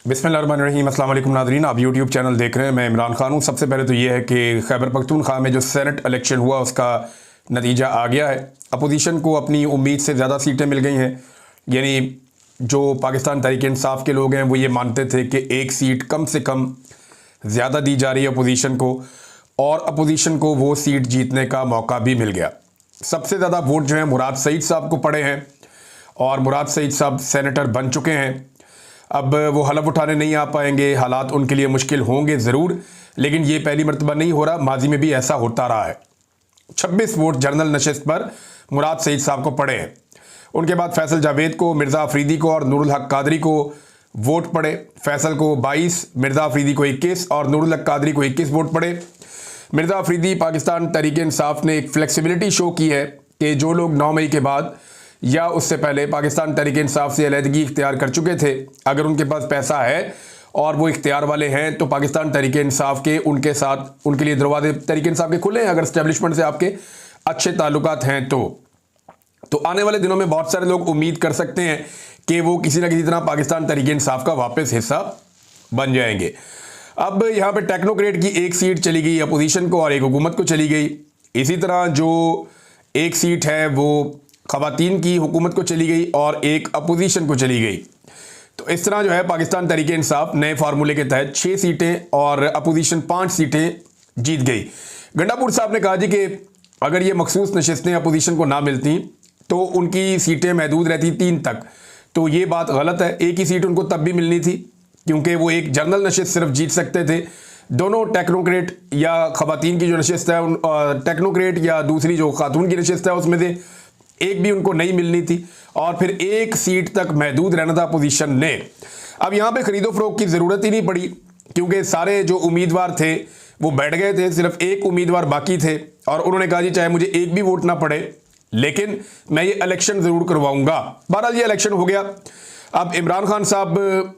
बिस्मिल्लाहिर्रहमानिर्रहीम। अस्सलाम वालेकुम नाज़रीन, आप यूट्यूब चैनल देख रहे हैं। मैं इमरान खान हूँ। सबसे पहले तो ये है कि खैबर पख्तूनख्वा में जो सेनेट इलेक्शन हुआ उसका नतीजा आ गया है। अपोजिशन को अपनी उम्मीद से ज़्यादा सीटें मिल गई हैं। यानी जो पाकिस्तान तहरीक इंसाफ के लोग हैं वो ये मानते थे कि एक सीट कम से कम ज़्यादा दी जा रही है अपोजिशन को, और अपोजिशन को वो सीट जीतने का मौका भी मिल गया। सबसे ज़्यादा वोट जो है मुराद सईद साहब को पड़े हैं, और मुराद सईद साहब सेनेटर बन चुके हैं। अब वो हलफ उठाने नहीं आ पाएंगे, हालात उनके लिए मुश्किल होंगे ज़रूर, लेकिन ये पहली मरतबा नहीं हो रहा, माजी में भी ऐसा होता रहा है। 26 वोट जनरल नशिस्त पर मुराद सईद साहब को पड़े हैं। उनके बाद फैसल जावेद को, मिर्ज़ा अफरीदी को और नूरुल हक कादरी को वोट पड़े। फैसल को 22, मिर्ज़ा अफरीदी को 21 और नूरुल हक कादरी को 21 वोट पड़े। मिर्ज़ा अफरीदी पाकिस्तान तहरीक इंसाफ ने एक फ्लेक्सिबिलिटी शो की है कि जो लोग 9 मई के बाद या उससे पहले पाकिस्तान तहरीक इंसाफ से अलहदगी इख्तियार कर चुके थे, अगर उनके पास पैसा है और वो इख्तियार वाले हैं तो पाकिस्तान तहरीक इंसाफ के उनके साथ उनके लिए दरवाजे तहरीक इंसाफ के खुले हैं। अगर इस्टेब्लिशमेंट से आपके अच्छे ताल्लुकात हैं तो आने वाले दिनों में बहुत सारे लोग उम्मीद कर सकते हैं कि वो किसी ना किसी तरह पाकिस्तान तहरीक इंसाफ का वापस हिस्सा बन जाएंगे। अब यहाँ पे टेक्नोक्रेट की एक सीट चली गई अपोजिशन को और एक हुकूमत को चली गई। इसी तरह जो एक सीट है वो ख़वातीन की हुकूमत को चली गई और एक अपोजिशन को चली गई। तो इस तरह जो है पाकिस्तान तहरीक इंसाफ नए फार्मूले के तहत 6 सीटें और अपोजिशन 5 सीटें जीत गई। गंडापुर साहब ने कहा जी कि अगर ये मखसूस नशिस्तें अपोजिशन को ना मिलती तो उनकी सीटें महदूद रहती 3 तक। तो ये बात गलत है। एक ही सीट उनको तब भी मिलनी थी क्योंकि वो एक जनरल नशिस्त सिर्फ जीत सकते थे। दोनों टेक्नोक्रेट या ख़वातीन की जो नशिस्त है, टेक्नोक्रेट या दूसरी जो खातून की नशिस्त है, उसमें से एक भी उनको नहीं मिलनी थी और फिर एक सीट तक महदूद रहना था अपोजिशन ने। अब यहाँ पे खरीदो फरोख्त की ज़रूरत ही नहीं पड़ी क्योंकि सारे जो उम्मीदवार थे वो बैठ गए थे, सिर्फ एक उम्मीदवार बाकी थे और उन्होंने कहा जी चाहे मुझे एक भी वोट ना पड़े लेकिन मैं ये इलेक्शन ज़रूर करवाऊंगा। बहरहाल ये इलेक्शन हो गया। अब इमरान खान साहब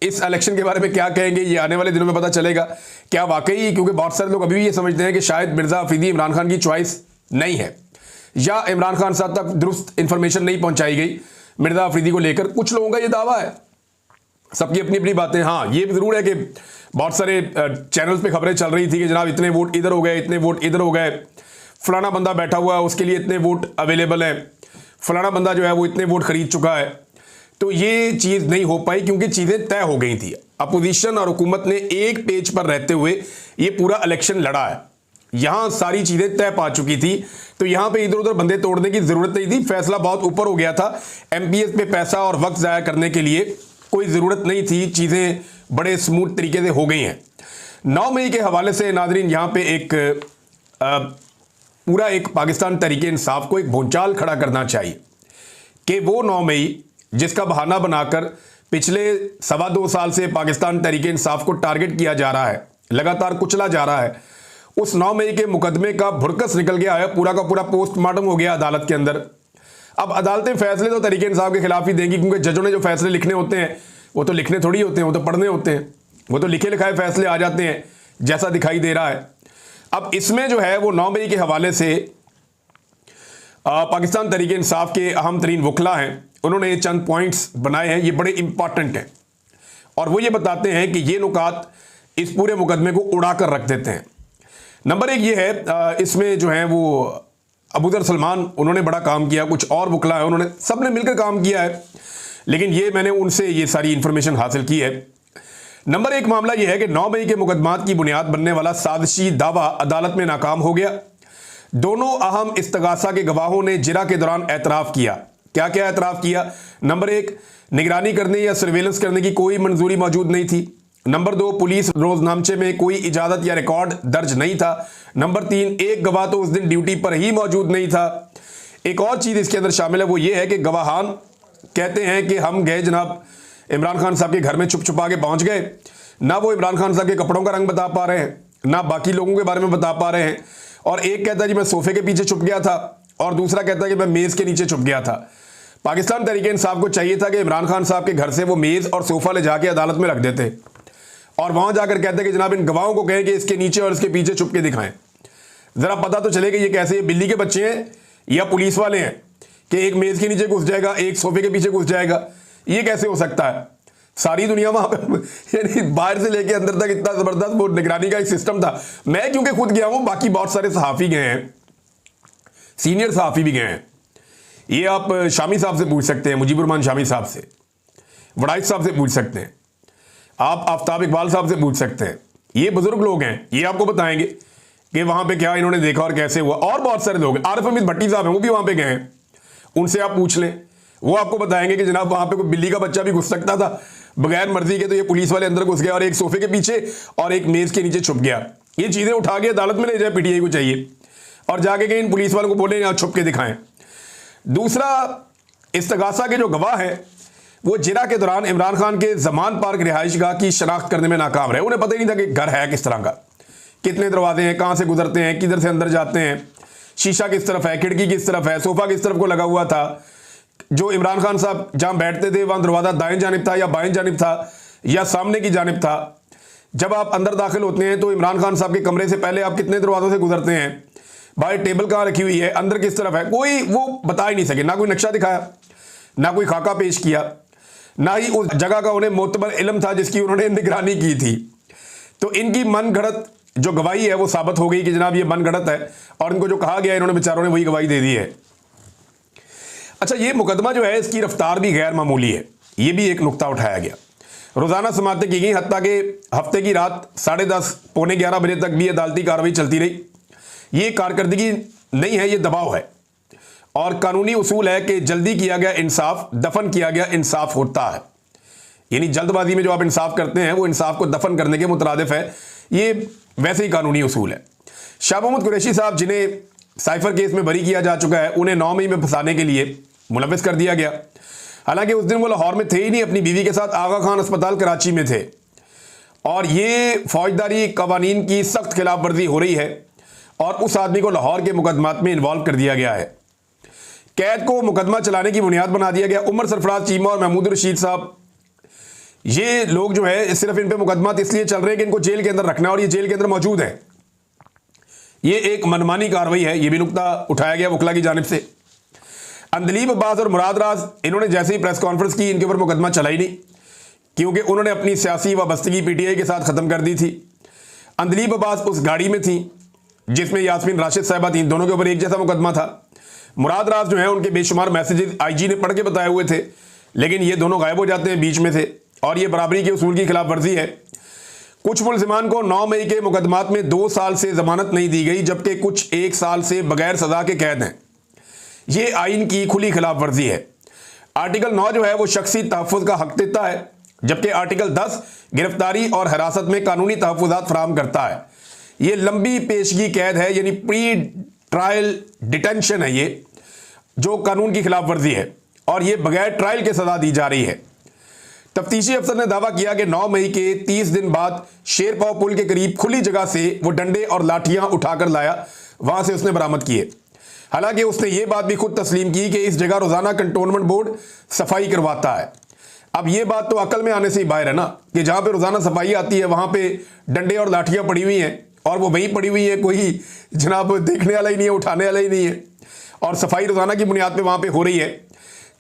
इस इलेक्शन के बारे में क्या कहेंगे ये आने वाले दिनों में पता चलेगा। क्या वाकई, क्योंकि बहुत सारे लोग अभी भी ये समझते हैं कि शायद मिर्ज़ा अफरीदी इमरान खान की चॉइस नहीं है या इमरान खान साहब तक दुरुस्त इंफॉर्मेशन नहीं पहुंचाई गई मिर्ज़ा अफरीदी को लेकर। कुछ लोगों का ये दावा है, सबकी अपनी अपनी बातें। हाँ, ये भी ज़रूर है कि बहुत सारे चैनल्स पे खबरें चल रही थी कि जनाब इतने वोट इधर हो गए, इतने वोट इधर हो गए, फलाना बंदा बैठा हुआ है उसके लिए इतने वोट अवेलेबल है, फलाना बंदा जो है वो इतने वोट खरीद चुका है। तो ये चीज़ नहीं हो पाई क्योंकि चीज़ें तय हो गई थी। अपोजिशन और हुकूमत ने एक पेज पर रहते हुए ये पूरा इलेक्शन लड़ा है। यहाँ सारी चीज़ें तय पा चुकी थी, तो यहाँ पे इधर उधर बंदे तोड़ने की ज़रूरत नहीं थी। फैसला बहुत ऊपर हो गया था। एमपीएस पे पैसा और वक्त ज़ाया करने के लिए कोई ज़रूरत नहीं थी। चीज़ें बड़े स्मूथ तरीके से हो गई हैं। 9 मई के हवाले से नाजरीन यहाँ पे एक पूरा एक पाकिस्तान तहरीक इंसाफ को एक भूचाल खड़ा करना चाहिए कि वो 9 मई जिसका बहाना बनाकर पिछले 2.25 साल से पाकिस्तान तहरीक इंसाफ को टारगेट किया जा रहा है, लगातार कुचला जा रहा है, उस 9 मई के मुकदमे का भुरकस निकल गया है। पूरा का पूरा पोस्टमार्टम हो गया अदालत के अंदर। अब अदालतें फैसले तो तहरीक इंसाफ के खिलाफ ही देंगी क्योंकि जजों ने जो फैसले लिखने होते हैं वो तो लिखने थोड़ी होते हैं, वो तो पढ़ने होते हैं। वो तो लिखे लिखाए फैसले आ जाते हैं जैसा दिखाई दे रहा है। अब इसमें जो है वो 9 मई के हवाले से पाकिस्तान तहरीक इंसाफ के अहम तरीन वकला हैं, उन्होंने चंद पॉइंट्स बनाए हैं, ये बड़े इंपॉर्टेंट हैं और वो ये बताते हैं कि ये नुकात इस पूरे मुकदमे को उड़ा कर रख देते हैं। नंबर 1 ये है, इसमें जो है वो अबूदर सलमान उन्होंने बड़ा काम किया, कुछ और वकला है उन्होंने सब ने मिलकर काम किया है, लेकिन ये मैंने उनसे ये सारी इंफॉर्मेशन हासिल की है। नंबर 1 मामला ये है कि 9 मई के मुकदमात की बुनियाद बनने वाला साजिशी दावा अदालत में नाकाम हो गया। दोनों अहम इस्तगासा के गवाहों ने जिरा के दौरान एतराफ़ किया। क्या क्या एतराफ़ किया? नंबर 1, निगरानी करने या सर्वेलेंस करने की कोई मंजूरी मौजूद नहीं थी। नंबर 2, पुलिस रोजनामचे में कोई इजाज़त या रिकॉर्ड दर्ज नहीं था। नंबर 3, एक गवाह तो उस दिन ड्यूटी पर ही मौजूद नहीं था। एक और चीज़ इसके अंदर शामिल है, वो ये है कि गवाहान कहते हैं कि हम गए जनाब इमरान खान साहब के घर में छुप छुपा के पहुँच गए। ना वो इमरान खान साहब के कपड़ों का रंग बता पा रहे हैं, ना बाकी लोगों के बारे में बता पा रहे हैं। और एक कहता है जी मैं सोफे के पीछे छुप गया था और दूसरा कहता है कि मैं मेज़ के नीचे छुप गया था। पाकिस्तान तहरीक इंसाफ को चाहिए था कि इमरान खान साहब के घर से वो मेज़ और सोफ़ा ले जाके अदालत में रख देते और वहाँ जाकर कहते कि जनाब इन गवाहों को कहें कि इसके नीचे और इसके पीछे छुप के दिखाएं। ज़रा पता तो चले कि ये कैसे, ये बिल्ली के बच्चे हैं या पुलिस वाले हैं कि एक मेज़ के नीचे घुस जाएगा, एक सोफे के पीछे घुस जाएगा। ये कैसे हो सकता है? सारी दुनिया वहां पे यानी बाहर से लेके अंदर तक इतना जबरदस्त वो निगरानी का एक सिस्टम था। मैं क्योंकि खुद गया हूं, बाकी बहुत सारे सहाफ़ी गए हैं, सीनियर सहाफ़ी भी गए हैं। ये आप शामी साहब से पूछ सकते हैं, मुजीबुर शामी साहब से, वड़ाइच साहब से पूछ सकते हैं, आप आफ्ताब इकबाल साहब से पूछ सकते हैं। ये बुजुर्ग लोग हैं, ये आपको बताएंगे कि वहां पे क्या इन्होंने देखा और कैसे हुआ। और बहुत सारे लोग, आरिफ हमीद भट्टी साहब हैं, वो भी वहां पे गए हैं, उनसे आप पूछ लें, वो आपको बताएंगे कि जनाब वहां पे कोई बिल्ली का बच्चा भी घुस सकता था बगैर मर्जी के, तो ये पुलिस वाले अंदर घुस गए और एक सोफे के पीछे और एक मेज के नीचे छुप गया। ये चीजें उठा के अदालत में ले जाए, पीटीआई को चाहिए, और जाके के इन पुलिस वालों को बोले यहाँ छुप के दिखाएं। दूसरा, इस्तगासा के जो गवाह हैं वो जिरा के दौरान इमरान खान के जमान पार्क रिहाइशगाह की शनाख्त करने में नाकाम रहे। उन्हें पता ही नहीं था कि घर है किस तरह का, कितने दरवाजे हैं, कहां से गुजरते हैं, किधर से अंदर जाते हैं, शीशा किस तरफ है, खिड़की किस तरफ है, सोफा किस तरफ को लगा हुआ था, जो इमरान खान साहब जहां बैठते थे वहां दरवाजा दाएं जानिब था या बाएं जानिब था या सामने की जानिब था। जब आप अंदर दाखिल होते हैं तो इमरान खान साहब के कमरे से पहले आप कितने दरवाजों से गुजरते हैं, बाहर टेबल कहाँ रखी हुई है, अंदर किस तरफ है, कोई वो बता ही नहीं सके। ना कोई नक्शा दिखाया, ना कोई खाका पेश किया, ना ही उस जगह का उन्हें मोतबर इल्म था जिसकी उन्होंने निगरानी की थी। तो इनकी मन गढ़त जो गवाही है वो साबित हो गई कि जनाब ये मन गढ़त है, और इनको जो कहा गया इन्होंने बेचारों ने वही गवाही दे दी है। अच्छा, ये मुकदमा जो है इसकी रफ्तार भी गैर मामूली है, ये भी एक नुक्ता उठाया गया। रोजाना समातें की गई, हत्ता के हफ्ते की रात 10:30 पौने 11 बजे तक भी अदालती कार्रवाई चलती रही। ये कारकर्दगी नहीं है, ये दबाव है, और कानूनी उसूल है कि जल्दी किया गया इंसाफ दफन किया गया इंसाफ होता है। यानी जल्दबाजी में जो आप इंसाफ करते हैं वो इंसाफ को दफन करने के मुतरादिफ है, ये वैसे ही कानूनी उसूल है। शाह मोहम्मद कुरैशी साहब, जिन्हें साइफर केस में बरी किया जा चुका है, उन्हें 9 मई में फंसाने के लिए मुलविस कर दिया गया। हालांकि उस दिन वो लाहौर में थे ही नहीं, अपनी बीवी के साथ आगा खान अस्पताल कराची में थे, और ये फौजदारी कवानीन की सख्त खिलाफ वर्जी हो रही है, और उस आदमी को लाहौर के मुकदमात में इन्वॉल्व कर दिया गया है। कैद को मुकदमा चलाने की बुनियाद बना दिया गया। उमर सरफराज चीमा और महमूद रशीद साहब, ये लोग जो है सिर्फ इन पे मुकदमा इसलिए चल रहे हैं कि इनको जेल के अंदर रखना है, और ये जेल के अंदर मौजूद है। ये एक मनमानी कार्रवाई है, ये भी नुकता उठाया गया वकला की जानिब से। अंदलीब अब्बास और मुराद राज, इन्होंने जैसे ही प्रेस कॉन्फ्रेंस की इनके ऊपर मुकदमा चला ही नहीं, क्योंकि उन्होंने अपनी सियासी वाबस्तगी पीटीआई के साथ खत्म कर दी थी। अंदलीब अब्बास उस गाड़ी में थी जिसमें यास्मीन राशिद साहिबा थी, दोनों के ऊपर एक जैसा मुकदमा था। मुराद राज जो है उनके बेशुमार मैसेजेस आईजी ने पढ़ के बताए हुए थे, लेकिन ये दोनों गायब हो जाते हैं बीच में से, और ये बराबरी के उसूल की खिलाफ वर्जी है। कुछ मुलजिमान को 9 मई के मुकदमात में 2 साल से जमानत नहीं दी गई, जबकि कुछ 1 साल से बगैर सजा के कैद हैं। ये आइन की खुली खिलाफ वर्जी है। आर्टिकल 9 जो है वो शख्सी तहफ़्फ़ुज़ का हक देता है, जबकि आर्टिकल 10 गिरफ्तारी और हिरासत में कानूनी तहफ़्फ़ुज़ात फराहम करता है। ये लंबी पेशगी कैद है, यानी प्री ट्रायल डिटेंशन है, ये जो कानून की खिलाफ वर्जी है, और ये बगैर ट्रायल के सजा दी जा रही है। तफ्तीशी अफसर ने दावा किया कि 9 मई के 30 दिन बाद शेरपाव पुल के करीब खुली जगह से वो डंडे और लाठियां उठाकर लाया, वहां से उसने बरामद किए। हालांकि उसने ये बात भी खुद तस्लीम की कि इस जगह रोजाना कंटोनमेंट बोर्ड सफाई करवाता है। अब ये बात तो अकल में आने से ही बाहर है ना, कि जहां पे रोजाना सफाई आती है वहां पे डंडे और लाठियां पड़ी हुई हैं, और वो वहीं पड़ी हुई है, कोई जनाब देखने वाला ही नहीं है, उठाने वाला ही नहीं है, और सफाई रोजाना की बुनियाद पे वहां पे हो रही है।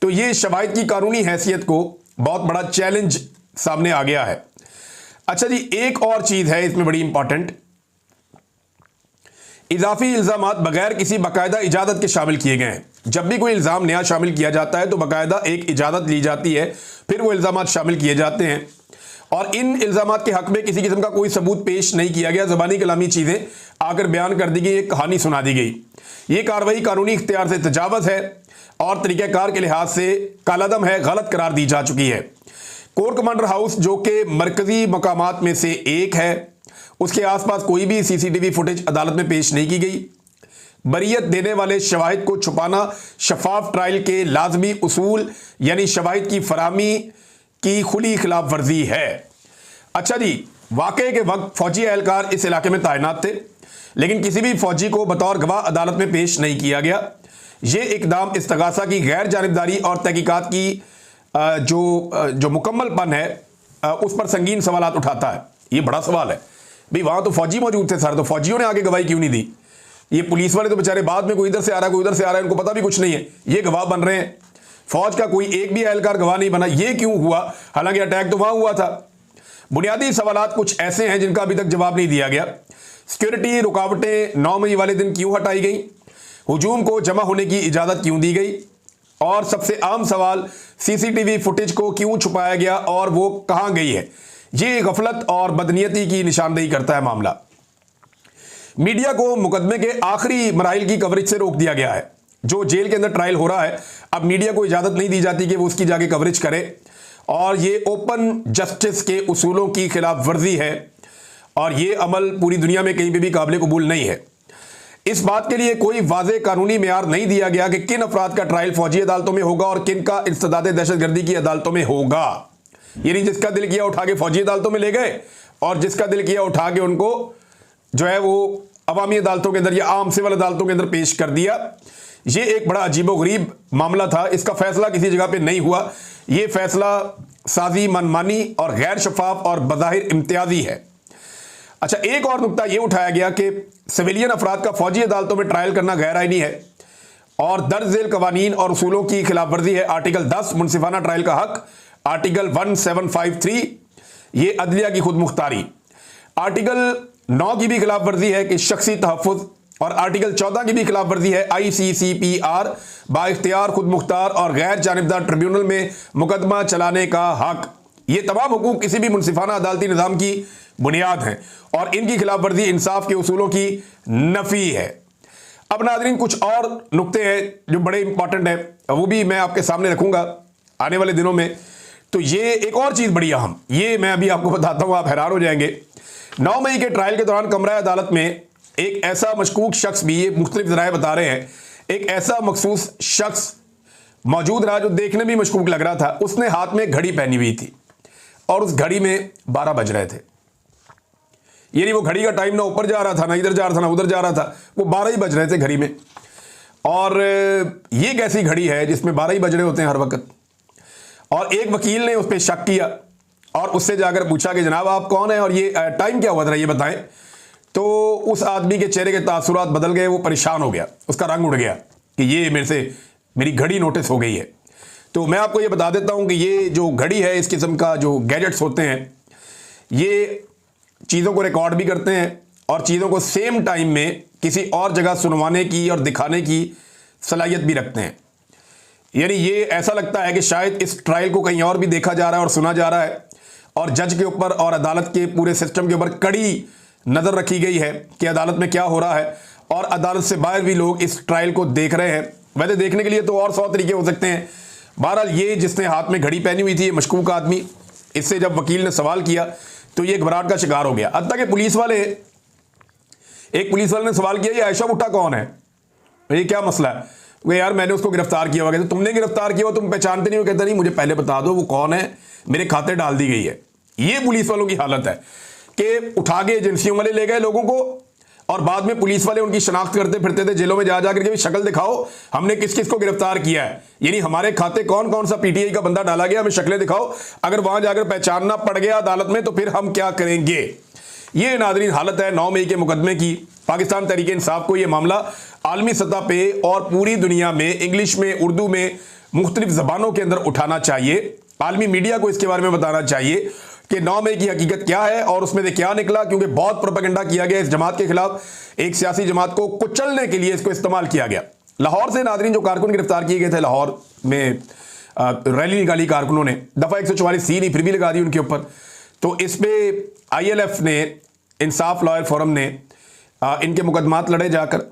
तो ये शवाहिद की कानूनी हैसियत को बहुत बड़ा चैलेंज सामने आ गया है। अच्छा जी, एक और चीज है इसमें बड़ी इंपॉर्टेंट, इजाफी इल्जामात बगैर किसी बाकायदा इजाजत के शामिल किए गए हैं। जब भी कोई इल्जाम नया शामिल किया जाता है तो बाकायदा एक इजाजत ली जाती है, फिर वो इल्जामात शामिल किए जाते हैं, और इन इल्जामात के हक में किसी किस्म का कोई सबूत पेश नहीं किया गया, ज़बानी कलामी चीज़ें आकर बयान कर दी गई, एक कहानी सुना दी गई। ये कार्रवाई कानूनी इख्तियार से तजावज़ है और तरीक़ाकार के लिहाज से कालादम है, गलत करार दी जा चुकी है। कोर कमांडर हाउस जो कि मरकजी मकामात में से एक है, उसके आसपास कोई भी सीसीटीवी फुटेज अदालत में पेश नहीं की गई। बरियत देने वाले शवाहिद को छुपाना शफाफ ट्रायल के लाजमी उसूल यानी शवाहिद की फरामी की खुली खिलाफ वर्जी है। अच्छा जी, वाक़े के वक्त फौजी एहलकार इस इलाके में तैनात थे, लेकिन किसी भी फौजी को बतौर गवाह अदालत में पेश नहीं किया गया। ये इकदाम इस्तगासा की गैर जानिबदारी और तहकीकात की जो मुकम्मलपन है उस पर संगीन सवालात उठाता है। ये बड़ा सवाल है भाई, वहाँ तो फौजी मौजूद थे सर, तो फौजियों ने आगे गवाही क्यों नहीं दी? ये पुलिस वाले तो बेचारे बाद में कोई इधर से आ रहा है कोई उधर से आ रहा है, इनको पता भी कुछ नहीं है, ये गवाह बन रहे हैं। फौज का कोई एक भी एहलकार गवाह नहीं बना। ये क्यों हुआ, हालांकि अटैक तो वहां हुआ था। बुनियादी सवालात कुछ ऐसे हैं जिनका अभी तक जवाब नहीं दिया गया। सिक्योरिटी रुकावटें 9 मई वाले दिन क्यों हटाई गई, हुजूम को जमा होने की इजाजत क्यों दी गई, और सबसे आम सवाल सीसीटीवी फुटेज को क्यों छुपाया गया और वो कहां गई है। ये गफलत और बदनीयती की निशानदेही करता है मामला। मीडिया को मुकदमे के आखिरी मराइल की कवरेज से रोक दिया गया है। जो जेल के अंदर ट्रायल हो रहा है, अब मीडिया को इजाजत नहीं दी जाती कि वो उसकी जाके कवरेज करे, और ये ओपन जस्टिस के उसूलों की खिलाफ वर्जी है, और ये अमल पूरी दुनिया में कहीं पे भी काबिल कबूल नहीं है। इस बात के लिए कोई वाज़े कानूनी मेयार नहीं दिया गया कि किन अफराद का ट्रायल फौजी अदालतों में होगा और किन का इंसदाद दहशतगर्दी की अदालतों में होगा। यानी जिसका दिल किया उठा के फौजी अदालतों में ले गए, और जिसका दिल किया उठा के उनको जो है वो अवामी अदालतों के अंदर या आम सिविल अदालतों के अंदर पेश कर दिया। ये एक बड़ा अजीबोगरीब मामला था। इसका फैसला किसी जगह पे नहीं हुआ। ये फैसला साजी, मनमानी और गैर शफाफ और बज़ाहिर इम्तियाजी है। अच्छा, एक और नुकता यह उठाया गया कि सिविलियन अफराद का फौजी अदालतों में ट्रायल करना गैर आईनी है और दर्ज झेल कवानीन और उसूलों की खिलाफ वर्जी है। आर्टिकल 10 मुनसिफाना ट्रायल का हक, आर्टिकल 1753 ये अदलिया की खुद मुख्तारी, आर्टिकल 9 की भी खिलाफ वर्जी है कि शख्सी तहफ़्फ़ुज़, और आर्टिकल 14 की भी खिलाफ वर्जी है ICCPR बाइख्तियार खुद मुख्तार और गैर जानिबदार ट्रिब्यूनल में मुकदमा चलाने का हक। ये तमाम हुकूक किसी भी मुनसिफाना अदालती निज़ाम की बुनियाद हैं और इनकी खिलाफ वर्जी इंसाफ के उसूलों की नफ़ी है। अब नाज़रीन, कुछ और नुक्ते हैं जो बड़े इंपॉर्टेंट है, वो भी मैं आपके सामने रखूंगा आने वाले दिनों में। तो ये एक और चीज़ बड़ी अहम, ये मैं अभी आपको बताता हूँ, आप हैरान हो जाएंगे। 9 मई के ट्रायल के दौरान कमरा अदालत में एक ऐसा मशकूक शख्स भी, ये मुख्तलिफ ज़राए बता रहे हैं, एक ऐसा मखसूस शख्स मौजूद रहा जो देखने में मशकूक लग रहा था। उसने हाथ में घड़ी पहनी हुई थी और उस घड़ी में 12 बज रहे थे। यानी वो घड़ी का टाइम ना ऊपर जा रहा था, ना इधर जा रहा था, ना उधर जा रहा था, वो 12 ही बज रहे थे घड़ी में। और ये कैसी घड़ी है जिसमें 12 ही बज रहे होते हैं हर वक्त। और एक वकील ने उस पर शक किया और उससे जाकर पूछा कि जनाब आप कौन है और ये टाइम क्या हुआ था ये बताएं। तो उस आदमी के चेहरे के तासुरात बदल गए, वो परेशान हो गया, उसका रंग उड़ गया कि ये मेरी घड़ी नोटिस हो गई है। तो मैं आपको ये बता देता हूं कि ये जो घड़ी है, इस किस्म का जो गैजेट्स होते हैं, ये चीज़ों को रिकॉर्ड भी करते हैं और चीज़ों को सेम टाइम में किसी और जगह सुनवाने की और दिखाने की सलाहियत भी रखते हैं। यानी ये ऐसा लगता है कि शायद इस ट्रायल को कहीं और भी देखा जा रहा है और सुना जा रहा है, और जज के ऊपर और अदालत के पूरे सिस्टम के ऊपर कड़ी नज़र रखी गई है कि अदालत में क्या हो रहा है, और अदालत से बाहर भी लोग इस ट्रायल को देख रहे हैं। वैसे देखने के लिए तो और 100 तरीके हो सकते हैं। बहरहाल ये जिसने हाथ में घड़ी पहनी हुई थी, ये मशकूक आदमी, इससे जब वकील ने सवाल किया तो ये घबराहट का शिकार हो गया। हत्ता कि एक पुलिस वाले ने सवाल किया, ये आयशा भुट्टा कौन है, ये क्या मसला है? वो यार मैंने उसको गिरफ्तार किया हुआ। कहते तुमने गिरफ्तार किया हो, तुम पहचानते नहीं हो? कहता नहीं, मुझे पहले बता दो वो कौन है, मेरे खाते डाल दी गई है। ये पुलिस वालों की हालत है कि उठा के एजेंसियों वाले ले गए लोगों को, और बाद में पुलिस वाले उनकी शनाख्त करते फिरते थे जेलों में जा जाकर के, शक्ल दिखाओ हमने किस किस को गिरफ्तार किया है, यानी हमारे खाते कौन कौन सा पीटीआई का बंदा डाला गया, हमें शक्लें दिखाओ। अगर वहां जाकर पहचानना पड़ गया अदालत में तो फिर हम क्या करेंगे। ये नाज़रीन हालत है 9 मई के मुकदमे की। पाकिस्तान तहरीक इंसाफ को यह मामला आलमी सतह पे और पूरी दुनिया में इंग्लिश में, उर्दू में, मुख्तलिफ ज़बानों के अंदर उठाना चाहिए। आलमी मीडिया को इसके बारे में बताना चाहिए कि 9 मई की हकीकत क्या है और उसमें से क्या निकला, क्योंकि बहुत प्रोपेगेंडा किया गया इस जमात के खिलाफ। एक सियासी जमात को कुचलने के लिए इसको इस्तेमाल किया गया। लाहौर से नाज़रीन जो कारकुन गिरफ्तार किए गए थे, लाहौर में रैली निकाली कारकुनों ने, दफ़ा 144C नहीं फिर भी लगा दी उनके ऊपर। तो इस पर ILF ने, इंसाफ लॉयर फोरम ने इनके मुकदमात लड़े जाकर।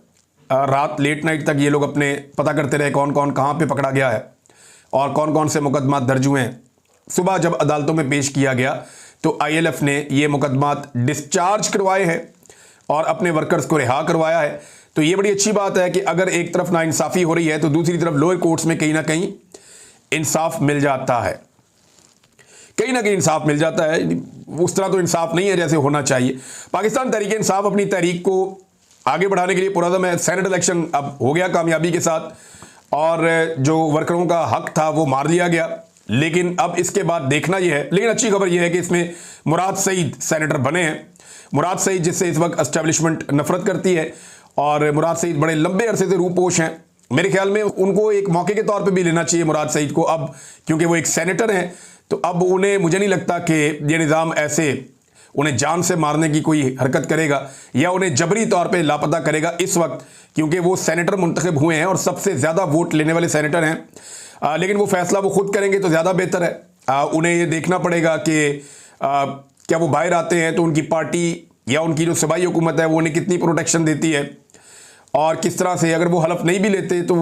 रात लेट नाइट तक ये लोग अपने पता करते रहे कौन कौन कहाँ पे पकड़ा गया है और कौन कौन से मुकदमात दर्ज हुए हैं। सुबह जब अदालतों में पेश किया गया तो ILF ने ये मुकदमात डिस्चार्ज करवाए हैं और अपने वर्कर्स को रिहा करवाया है। तो ये बड़ी अच्छी बात है कि अगर एक तरफ नाइंसाफ़ी हो रही है तो दूसरी तरफ लोअर कोर्ट्स में कहीं ना कहीं इंसाफ मिल जाता है, कहीं ना कहीं इंसाफ मिल जाता है। उस तरह तो इंसाफ नहीं है जैसे होना चाहिए। पाकिस्तान तहरीक इंसाफ अपनी तहरीक को आगे बढ़ाने के लिए पुरज़म है। सेनेट इलेक्शन अब हो गया कामयाबी के साथ, और जो वर्करों का हक था वो मार लिया गया। लेकिन अब इसके बाद देखना यह है, लेकिन अच्छी खबर यह है कि इसमें मुराद सईद सेनेटर बने हैं। मुराद सईद जिससे इस वक्त एस्टेब्लिशमेंट नफरत करती है, और मुराद सईद बड़े लंबे अरसे से रूपोश हैं मेरे ख्याल में उनको एक मौके के तौर पे भी लेना चाहिए मुराद सईद को अब, क्योंकि वो एक सेनेटर हैं। तो अब उन्हें, मुझे नहीं लगता कि ये निज़ाम ऐसे उन्हें जान से मारने की कोई हरकत करेगा या उन्हें जबरी तौर पे लापता करेगा इस वक्त, क्योंकि वो सेनेटर मुंतखब हुए हैं और सबसे ज़्यादा वोट लेने वाले सेनेटर हैं। लेकिन वो फैसला वो खुद करेंगे तो ज़्यादा बेहतर है। उन्हें ये देखना पड़ेगा कि क्या वो बाहर आते हैं तो उनकी पार्टी या उनकी जो सूबाई हुकूमत है वो उन्हें कितनी प्रोटेक्शन देती है और किस तरह से। अगर वो हलफ नहीं भी लेते तो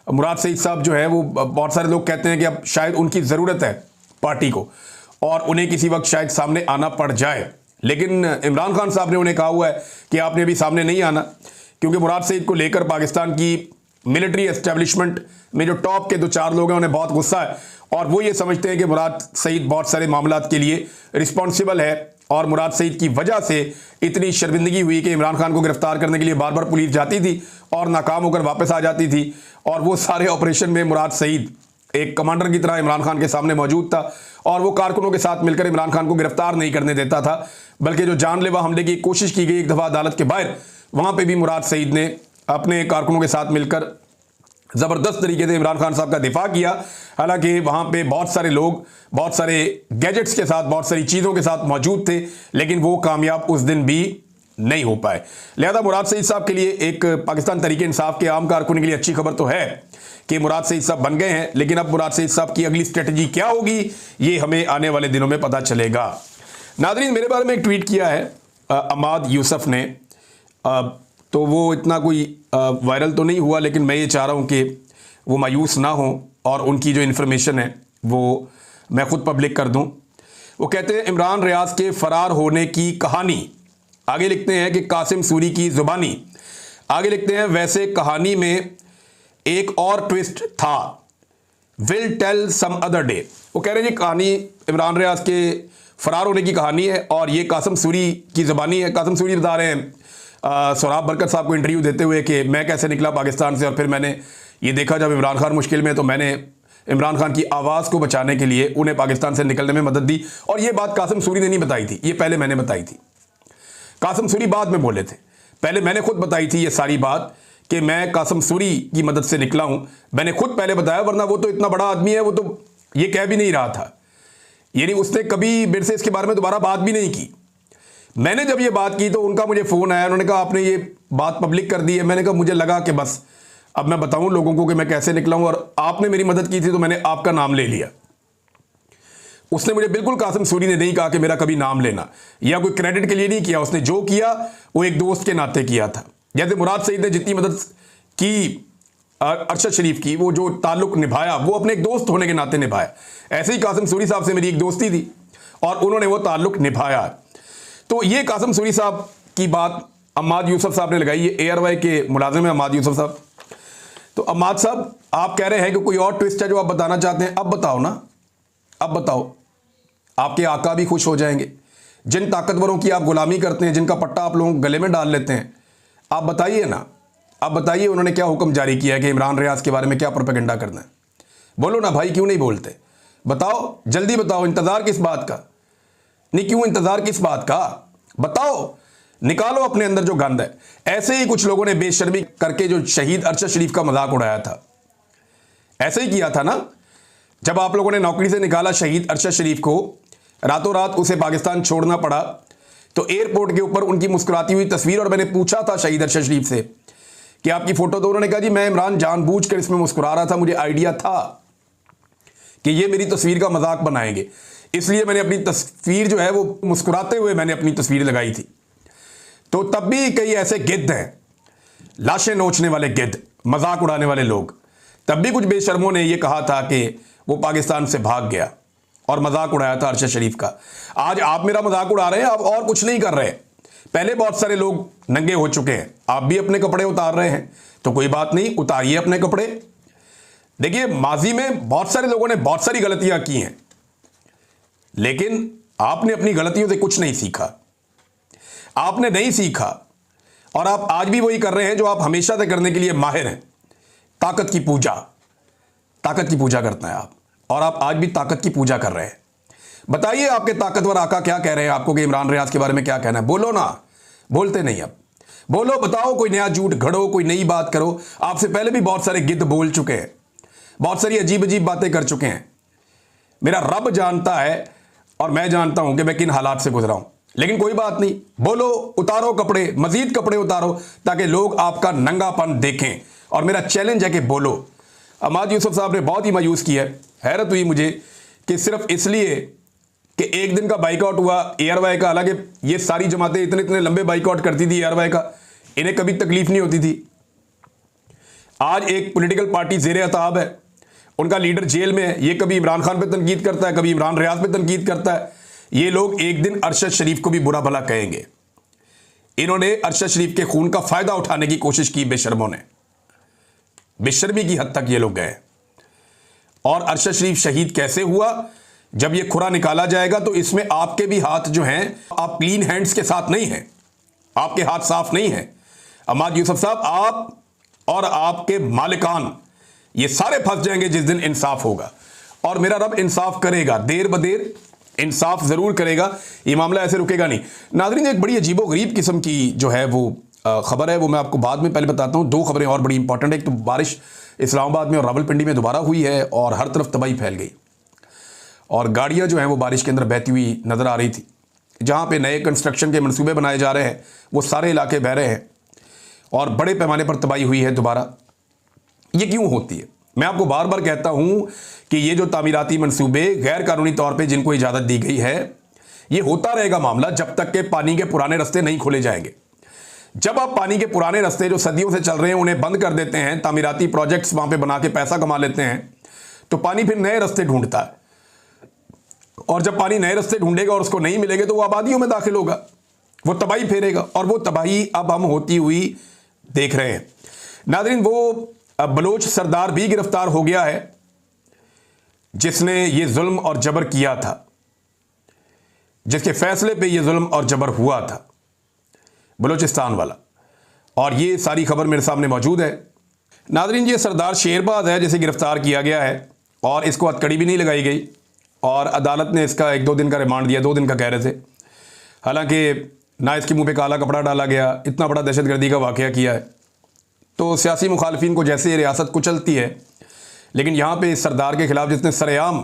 मुराद सईद साहब जो है वो, बहुत सारे लोग कहते हैं कि अब शायद उनकी ज़रूरत है पार्टी को और उन्हें किसी वक्त शायद सामने आना पड़ जाए। लेकिन इमरान खान साहब ने उन्हें कहा हुआ है कि आपने अभी सामने नहीं आना, क्योंकि मुराद सईद को लेकर पाकिस्तान की मिलिट्री एस्टेब्लिशमेंट में जो टॉप के 2-4 लोग हैं उन्हें बहुत गुस्सा है और वो ये समझते हैं कि मुराद सईद बहुत सारे मामलात के लिए रिस्पॉन्सिबल है और मुराद सईद की वजह से इतनी शर्मिंदगी हुई कि इमरान खान को गिरफ्तार करने के लिए बार बार पुलिस जाती थी और नाकाम होकर वापस आ जाती थी। और वो सारे ऑपरेशन में मुराद सईद एक कमांडर की तरह इमरान खान के सामने मौजूद था और वो कारकुनों के साथ मिलकर इमरान खान को गिरफ्तार नहीं करने देता था, बल्कि जो जानलेवा हमले की कोशिश की गई एक दफ़ा अदालत के बाहर, वहाँ पर भी मुराद सईद ने अपने कारकुनों के साथ मिलकर ज़बरदस्त तरीके से इमरान खान साहब का दिफा किया। हालांकि वहाँ पे बहुत सारे लोग बहुत सारे गैजेट्स के साथ, बहुत सारी चीज़ों के साथ मौजूद थे, लेकिन वो कामयाब उस दिन भी नहीं हो पाए। लिहाजा मुराद सईद साहब के लिए, एक पाकिस्तान तहरीक इंसाफ के आम कारकुन के लिए अच्छी खबर तो है कि मुराद सईद साहब बन गए हैं, लेकिन अब मुराद सईद साहब की अगली स्ट्रेटजी क्या होगी ये हमें आने वाले दिनों में पता चलेगा। नादरीन, मेरे बारे में एक ट्वीट किया है अमाद यूसुफ ने, तो वो इतना कोई वायरल तो नहीं हुआ, लेकिन मैं ये चाह रहा हूँ कि वो मायूस ना हों और उनकी जो इन्फॉर्मेशन है वो मैं ख़ुद पब्लिक कर दूँ। वो कहते हैं इमरान रियाज के फ़रार होने की कहानी, आगे लिखते हैं कि कासिम सूरी की ज़ुबानी, आगे लिखते हैं वैसे कहानी में एक और ट्विस्ट था, will tell some other day. वो कह रहे हैं जी कहानी इमरान रियाज के फ़रार होने की कहानी है और ये कासिम सूरी की ज़ुबानी है। कासिम सूरी बता रहे हैं सोहराब बरकत साहब को इंटरव्यू देते हुए कि मैं कैसे निकला पाकिस्तान से और फिर मैंने ये देखा जब इमरान खान मुश्किल में तो मैंने इमरान खान की आवाज़ को बचाने के लिए उन्हें पाकिस्तान से निकलने में मदद दी। और ये बात कासिम सूरी ने नहीं बताई थी, ये पहले मैंने बताई थी। कासिम सूरी बाद में बोले थे, पहले मैंने खुद बताई थी ये सारी बात कि मैं कासिम सूरी की मदद से निकला हूँ, मैंने खुद पहले बताया, वरना वो तो इतना बड़ा आदमी है, वो तो ये कह भी नहीं रहा था, यानी उसने कभी मेरे से इसके बारे में दोबारा बात भी नहीं की। मैंने जब ये बात की तो उनका मुझे फ़ोन आया, उन्होंने कहा आपने ये बात पब्लिक कर दी है। मैंने कहा मुझे लगा कि बस अब मैं बताऊं लोगों को कि मैं कैसे निकला हूं और आपने मेरी मदद की थी तो मैंने आपका नाम ले लिया। उसने मुझे बिल्कुल, कासिम सूरी ने नहीं कहा कि मेरा कभी नाम लेना या कोई क्रेडिट के लिए नहीं किया, उसने जो किया वो एक दोस्त के नाते किया था। जैसे मुराद सईद ने जितनी मदद की अरशद शरीफ की, वो जो ताल्लुक़ निभाया वो अपने एक दोस्त होने के नाते निभाया, ऐसे ही कासिम सूरी साहब से मेरी एक दोस्ती थी और उन्होंने वो ताल्लुक़ निभाया। तो ये कासिम सूरी साहब की बात अमाद यूसुफ साहब ने लगाई, ये ARY के मुलाजिम है अमाद यूसुफ साहब। तो अमाद साहब आप कह रहे हैं कि कोई और ट्विस्ट है जो आप बताना चाहते हैं, अब बताओ ना, अब बताओ, आपके आका भी खुश हो जाएंगे। जिन ताकतवरों की आप गुलामी करते हैं, जिनका पट्टा आप लोगों गले में डाल लेते हैं, आप बताइए ना, आप बताइए उन्होंने क्या हुक्म जारी किया है कि इमरान रियाज के बारे में क्या प्रोपेगेंडा करना है। बोलो ना भाई, क्यों नहीं बोलते, बताओ, जल्दी बताओ, इंतज़ार किस बात का, नहीं क्यों इंतजार किस बात का, बताओ, निकालो अपने अंदर जो गंद है। ऐसे ही कुछ लोगों ने बेशर्मी करके जो शहीद अरशद शरीफ का मजाक उड़ाया था, ऐसे ही किया था ना, जब आप लोगों ने नौकरी से निकाला शहीद अरशद शरीफ को, रातों रात उसे पाकिस्तान छोड़ना पड़ा, तो एयरपोर्ट के ऊपर उनकी मुस्कुराती हुई तस्वीर, और मैंने पूछा था शहीद अरशद शरीफ से कि आपकी फोटो, तो उन्होंने कहा जी मैं इमरान जानबूझकर इसमें मुस्कुरा रहा था, मुझे आइडिया था कि ये मेरी तस्वीर का मजाक बनाएंगे, इसलिए मैंने अपनी तस्वीर जो है वो मुस्कुराते हुए मैंने अपनी तस्वीर लगाई थी। तो तब भी कई ऐसे गिद्ध हैं, लाशें नोचने वाले गिद्ध, मजाक उड़ाने वाले लोग, तब भी कुछ बेशर्मों ने यह कहा था कि वो पाकिस्तान से भाग गया और मजाक उड़ाया था अरशद शरीफ का। आज आप मेरा मजाक उड़ा रहे हैं, आप और कुछ नहीं कर रहे। पहले बहुत सारे लोग नंगे हो चुके हैं, आप भी अपने कपड़े उतार रहे हैं, तो कोई बात नहीं, उतारिए अपने कपड़े। देखिए, माजी में बहुत सारे लोगों ने बहुत सारी गलतियां की हैं, लेकिन आपने अपनी गलतियों से कुछ नहीं सीखा, आपने नहीं सीखा, और आप आज भी वही कर रहे हैं जो आप हमेशा से करने के लिए माहिर हैं। ताकत की पूजा, ताकत की पूजा करते हैं आप, और आप आज भी ताकत की पूजा कर रहे हैं। बताइए आपके ताकतवर आका क्या कह रहे हैं आपको कि इमरान रियाज के बारे में क्या कहना है, बोलो ना, बोलते नहीं। अब बोलो, बताओ, कोई नया झूठ घड़ो, कोई नई बात करो। आपसे पहले भी बहुत सारे गिद्ध बोल चुके हैं, बहुत सारी अजीब अजीब बातें कर चुके हैं। मेरा रब जानता है और मैं जानता हूं कि मैं किन हालात से गुजरा हूं। लेकिन कोई बात नहीं, बोलो, उतारो कपड़े, मजीद कपड़े उतारो, ताकि लोग आपका नंगापन देखें। और मेरा चैलेंज है कि बोलो। अहमद यूसुफ साहब ने बहुत ही मायूस किया है। हैरत हुई मुझे कि सिर्फ इसलिए कि एक दिन का बाइकआउट हुआ एयरवाई का, हालांकि ये सारी जमातें इतने इतने लंबे बाइकआउट करती थी एयरवाई का, इन्हें कभी तकलीफ नहीं होती थी। आज एक पॉलिटिकल पार्टी ज़ेरे अताब है, उनका लीडर जेल में है, ये कभी इमरान खान पे तनकीद करता है, कभी इमरान रियाज पे तनकीद करता है। ये लोग एक दिन अरशद शरीफ को भी बुरा भला कहेंगे। इन्होंने अरशद शरीफ के खून का फायदा उठाने की कोशिश की बेशर्मों ने, बेशर्मी की हद तक ये लोग गए। और अरशद शरीफ शहीद कैसे हुआ, जब ये खुरा निकाला जाएगा तो इसमें आपके भी हाथ जो हैं, आप क्लीन हैंड्स के साथ नहीं हैं, आपके हाथ साफ नहीं हैं। अहमद यूसुफ साहब, आप और आपके मालिकान ये सारे फंस जाएंगे जिस दिन इंसाफ होगा। और मेरा रब इंसाफ करेगा, देर बदेर इंसाफ जरूर करेगा। ये मामला ऐसे रुकेगा नहीं। नाज़रीन, एक बड़ी अजीबोगरीब किस्म की जो है वो खबर है, वो मैं आपको बाद में पहले बताता हूँ। दो खबरें और बड़ी इंपॉर्टेंट है। एक तो बारिश इस्लामाबाद में और रावलपिंडी में दोबारा हुई है और हर तरफ तबाही फैल गई, और गाड़ियाँ जो हैं वो बारिश के अंदर बहती हुई नज़र आ रही थी। जहाँ पे नए कंस्ट्रक्शन के मंसूबे बनाए जा रहे हैं वो सारे इलाके बह रहे हैं और बड़े पैमाने पर तबाही हुई है दोबारा। ये क्यों होती है? मैं आपको बार बार कहता हूं कि ये जो तामीराती मंसूबे गैर कानूनी तौर पे जिनको इजाज़त दी गई है, ये होता रहेगा मामला जब तक के पानी के पुराने रास्ते नहीं खोले जाएंगे। जब आप पानी के पुराने रास्ते जो सदियों से चल रहे हैं उन्हें बंद कर देते हैं, तामीराती प्रोजेक्ट्स वहां पे बना के पैसा कमा लेते हैं, तो पानी फिर नए रास्ते ढूंढता है। और जब पानी नए रास्ते ढूंढेगा और उसको नहीं मिलेंगे तो वो आबादियों में दाखिल होगा, वो तबाही फेरेगा। और वो तबाही अब हम होती हुई देख रहे हैं। नाज़रीन, वो बलोच सरदार भी गिरफ्तार हो गया है जिसने ये जुल्म और जबर किया था, जिसके फैसले पे ये जुल्म और जबर हुआ था, बलोचिस्तान वाला। और ये सारी खबर मेरे सामने मौजूद है। नाज़रीन, ये सरदार शेरबाज है जिसे गिरफ्तार किया गया है और इसको हथकड़ी भी नहीं लगाई गई और अदालत ने इसका 1-2 दिन का रिमांड दिया, 2 दिन का कह रहे थे। हालांकि ना इसके मुंह पे काला कपड़ा डाला गया, इतना बड़ा दहशतगर्दी का वाक़या किया है। तो सियासी मुखालफिन को जैसे ये रियासत कुचलती है, लेकिन यहाँ पे इस सरदार के खिलाफ जिसने सरेआम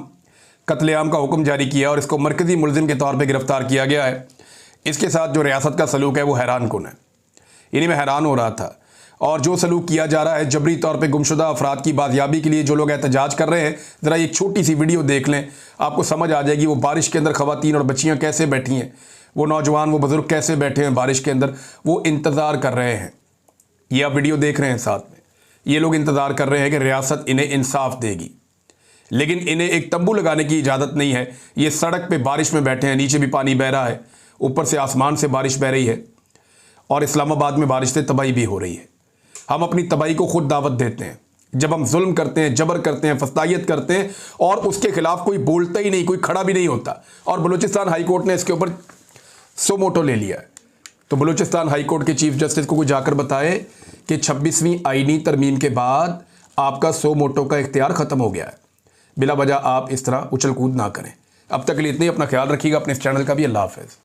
कत्लेआम का हुक्म जारी किया और इसको मरकज़ी मुलजिम के तौर पे गिरफ्तार किया गया है, इसके साथ जो रियासत का सलूक है वो हैरान कुन है। इन्हीं में हैरान हो रहा था। और जो सलूक किया जा रहा है जबरी तौर पे गुमशुदा अफराद की बाजियाबी के लिए जो लोग एहतजाज कर रहे हैं, ज़रा एक छोटी सी वीडियो देख लें, आपको समझ आ जाएगी वो बारिश के अंदर ख़वातीन और बच्चियाँ कैसे बैठी हैं, वो नौजवान, वो बुज़ुर्ग कैसे बैठे हैं बारिश के अंदर, वो इंतज़ार कर रहे हैं। ये आप वीडियो देख रहे हैं साथ में, ये लोग इंतज़ार कर रहे हैं कि रियासत इन्हें इंसाफ देगी, लेकिन इन्हें एक तंबू लगाने की इजाज़त नहीं है। ये सड़क पे बारिश में बैठे हैं, नीचे भी पानी बह रहा है, ऊपर से आसमान से बारिश बह रही है और इस्लामाबाद में बारिश से तबाही भी हो रही है। हम अपनी तबाही को खुद दावत देते हैं जब हम जुल्म करते हैं, जबर करते हैं, फस्तायत करते हैं और उसके खिलाफ कोई बोलता ही नहीं, कोई खड़ा भी नहीं होता। और बलूचिस्तान हाई कोर्ट ने इसके ऊपर सो मोटो ले लिया है। तो बलूचिस्तान हाई कोर्ट के चीफ जस्टिस को कोई जाकर बताए कि 26वीं आईनी तरमीम के बाद आपका सो मोटो का इख्तियार ख़त्म हो गया है, बिला वजह आप इस तरह उछल कूद ना करें। अब तक के लिए इतनी, अपना ख्याल रखिएगा, अपने इस चैनल का भी। अल्लाह हाफ़िज़।